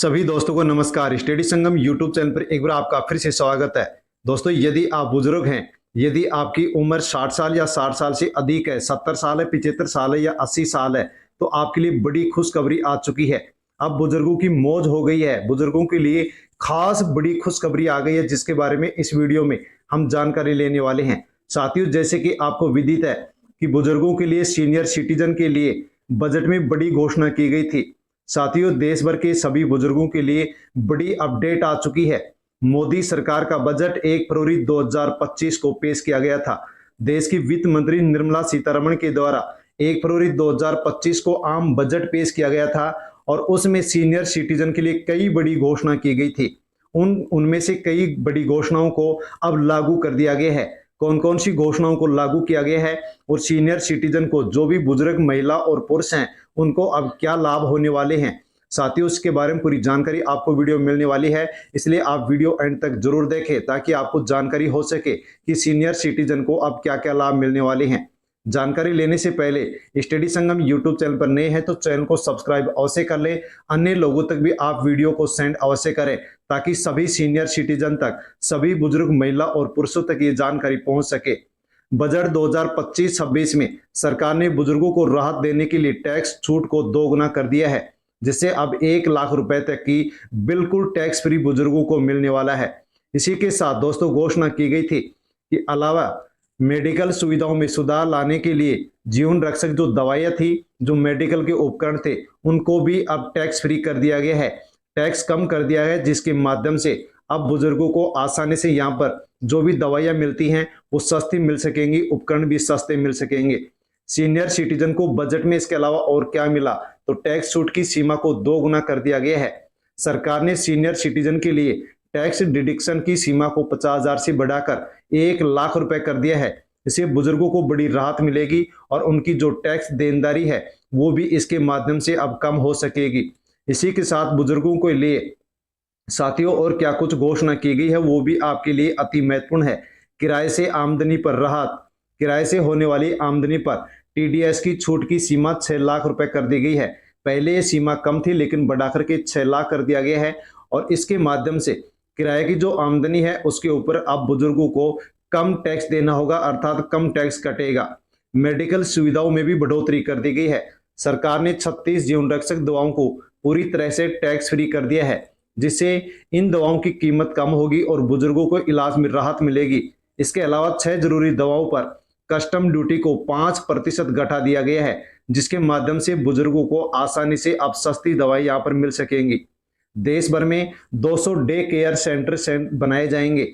सभी दोस्तों को नमस्कार। स्टडी संगम यूट्यूब चैनल पर एक बार आपका फिर से स्वागत है। दोस्तों, यदि आप बुजुर्ग हैं, यदि आपकी उम्र 60 साल या 60 साल से अधिक है, 70 साल है, 75 साल है या 80 साल है, तो आपके लिए बड़ी खुशखबरी आ चुकी है। अब बुजुर्गों की मौज हो गई है। बुजुर्गों के लिए खास बड़ी खुशखबरी आ गई है, जिसके बारे में इस वीडियो में हम जानकारी लेने वाले हैं। साथियों, जैसे कि आपको विदित है कि बुजुर्गों के लिए, सीनियर सिटीजन के लिए बजट में बड़ी घोषणा की गई थी। साथियों, देश भर के सभी बुजुर्गों के लिए बड़ी अपडेट आ चुकी है। मोदी सरकार का बजट 1 फरवरी 2025 को पेश किया गया था। देश की वित्त मंत्री निर्मला सीतारमण के द्वारा 1 फरवरी 2025 को आम बजट पेश किया गया था और उसमें सीनियर सिटीजन के लिए कई बड़ी घोषणा की गई थी। उनमें से कई बड़ी घोषणाओं को अब लागू कर दिया गया है। कौन कौन सी घोषणाओं को लागू किया गया है और सीनियर सिटीजन को, जो भी बुजुर्ग महिला और पुरुष हैं, उनको अब क्या लाभ होने वाले हैं, साथियों उसके बारे में पूरी जानकारी आपको वीडियो में मिलने वाली है। इसलिए आप वीडियो एंड तक जरूर देखें ताकि आपको जानकारी हो सके कि सीनियर सिटीजन को अब क्या क्या लाभ मिलने वाले हैं। जानकारी लेने से पहले स्टडी संगम यूट्यूब चैनल पर नए हैं तो चैनल को सब्सक्राइब अवश्य कर लें। अन्य लोगों तक भी आप वीडियो को सेंड अवश्य करें ताकि सभी सीनियर सिटीजन तक, सभी बुजुर्ग महिला और पुरुषों तक ये जानकारी पहुंच सके। बजट 2025-26 में सरकार ने बुजुर्गों को राहत देने के लिए टैक्स छूट को दोगुना कर दिया है, जिससे अब 1 लाख रुपए तक की बिल्कुल टैक्स फ्री बुजुर्गों को मिलने वाला है। इसी के साथ दोस्तों घोषणा की गई थी कि अलावा मेडिकल सुविधाओं में सुधार लाने के लिए जीवन रक्षक जो दवाइयां थी, जो मेडिकल के उपकरण थे, उनको भी अब टैक्स फ्री कर दिया गया है। टैक्स कम कर दिया है, जिसके माध्यम से अब बुजुर्गों को आसानी से यहाँ पर जो भी दवाइयां मिलती हैं वो सस्ती मिल सकेंगी, उपकरण भी सस्ते मिल सकेंगे। सीनियर सिटीजन को बजट में इसके अलावा और क्या मिला, तो टैक्स छूट की सीमा को 2 गुना कर दिया गया है। सरकार ने सीनियर सिटीजन के लिए टैक्स डिडक्शन की सीमा को 50,000 से बढ़ाकर 1 लाख रुपए कर दिया है। इससे बुजुर्गों को बड़ी राहत मिलेगी और उनकी जो टैक्स देनदारी है वो भी इसके माध्यम से अब कम हो सकेगी। इसी के साथ बुजुर्गों के लिए साथियों और क्या कुछ घोषणा की गई है वो भी आपके लिए अति महत्वपूर्ण है। किराए से आमदनी पर राहत। किराए से होने वाली आमदनी पर टीडीएस की छूट की सीमा 6 लाख रुपए कर दी गई है। पहले ये सीमा कम थी लेकिन बढ़ाकर के 6 लाख कर दिया गया है और इसके माध्यम से किराए की जो आमदनी है उसके ऊपर अब बुजुर्गों को कम टैक्स देना होगा, अर्थात कम टैक्स कटेगा। मेडिकल सुविधाओं में भी बढ़ोतरी कर दी गई है। सरकार ने 36 जीवन रक्षक दवाओं को पूरी तरह से टैक्स फ्री कर दिया है, जिससे इन दवाओं की कीमत कम होगी और बुजुर्गों को इलाज में राहत मिलेगी। इसके अलावा 6 जरूरी दवाओं पर कस्टम ड्यूटी को 5% घटा दिया गया है, जिसके माध्यम से बुजुर्गों को आसानी से अब सस्ती दवाई यहाँ पर मिल सकेंगी। देश भर में 200 डे केयर सेंटर बनाए जाएंगे।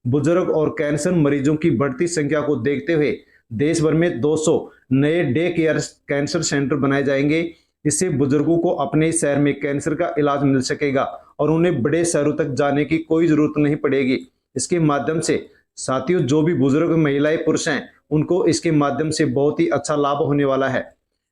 बुजुर्ग और कैंसर मरीजों की बढ़ती संख्या को देखते हुए देश भर में 200 नए डे केयर कैंसर सेंटर बनाए जाएंगे। इससे बुजुर्गों को अपने शहर में कैंसर का इलाज मिल सकेगा और उन्हें बड़े शहरों तक जाने की कोई जरूरत नहीं पड़ेगी। इसके माध्यम से साथियों जो भी बुजुर्ग महिलाएं पुरुष हैं उनको इसके माध्यम से बहुत ही अच्छा लाभ होने वाला है।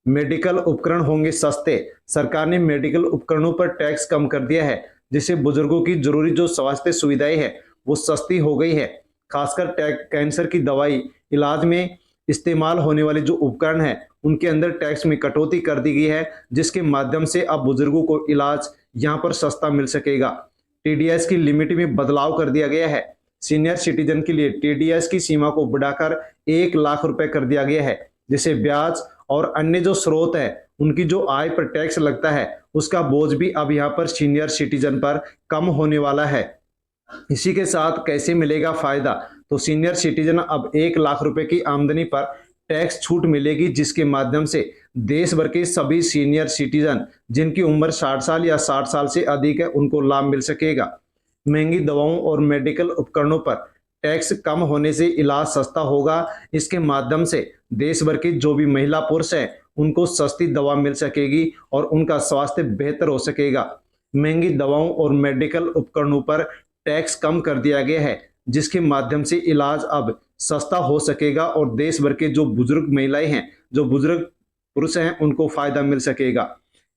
मेडिकल उपकरण होंगे सस्ते। सरकार ने मेडिकल उपकरणों पर टैक्स कम कर दिया है, जिससे बुजुर्गों की जरूरी जो स्वास्थ्य सुविधाएं हैं वो सस्ती हो गई है। खासकर कैंसर की दवाई इलाज में इस्तेमाल होने वाले जो उपकरण हैं उनके अंदर टैक्स में कटौती कर दी गई है, जिसके माध्यम से अब बुजुर्गों को इलाज यहाँ पर सस्ता मिल सकेगा। टीडीएस की लिमिट में बदलाव कर दिया गया है। सीनियर सिटीजन के लिए टीडीएस की सीमा को बढ़ाकर 1 लाख रुपए कर दिया गया है, जिससे ब्याज और अन्य जो स्रोत है उनकी जो आय पर टैक्स लगता है उसका बोझ भी अब यहाँ पर सीनियर सिटीजन पर कम होने वाला है। इसी के साथ कैसे मिलेगा फायदा, तो सीनियर सिटीजन अब 1 लाख रुपए की आमदनी पर टैक्स छूट मिलेगी, जिसके माध्यम से देश भर के सभी सीनियर सिटीजन जिनकी उम्र 60 साल या 60 साल से अधिक है उनको लाभ मिल सकेगा। महंगी दवाओं और मेडिकल उपकरणों पर टैक्स कम होने से इलाज सस्ता होगा। इसके माध्यम से देश भर के जो भी महिला पुरुष हैं उनको सस्ती दवा मिल सकेगी और उनका स्वास्थ्य बेहतर हो सकेगा। महंगी दवाओं और मेडिकल उपकरणों पर टैक्स कम कर दिया गया है, जिसके माध्यम से इलाज अब सस्ता हो सकेगा और देश भर के जो बुजुर्ग महिलाएं हैं, जो बुजुर्ग पुरुष हैं, उनको फायदा मिल सकेगा।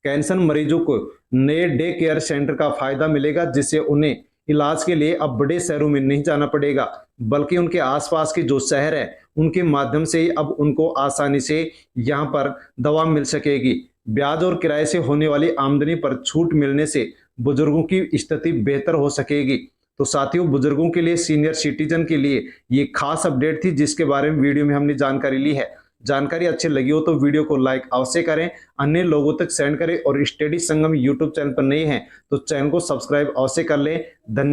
कैंसर मरीजों को नए डे केयर सेंटर का फायदा मिलेगा, जिससे उन्हें इलाज के लिए अब बड़े शहरों में नहीं जाना पड़ेगा, बल्कि उनके आसपास के जो शहर है उनके माध्यम से ही अब उनको आसानी से यहाँ पर दवा मिल सकेगी। ब्याज और किराए से होने वाली आमदनी पर छूट मिलने से बुजुर्गों की स्थिति बेहतर हो सकेगी। तो साथियों, बुजुर्गों के लिए, सीनियर सिटीजन के लिए ये खास अपडेट थी जिसके बारे में वीडियो में हमने जानकारी ली है। जानकारी अच्छी लगी हो तो वीडियो को लाइक अवश्य करें, अन्य लोगों तक सेंड करें और स्टडी संगम यूट्यूब चैनल पर नए हैं तो चैनल को सब्सक्राइब अवश्य कर लें। धन्यवाद।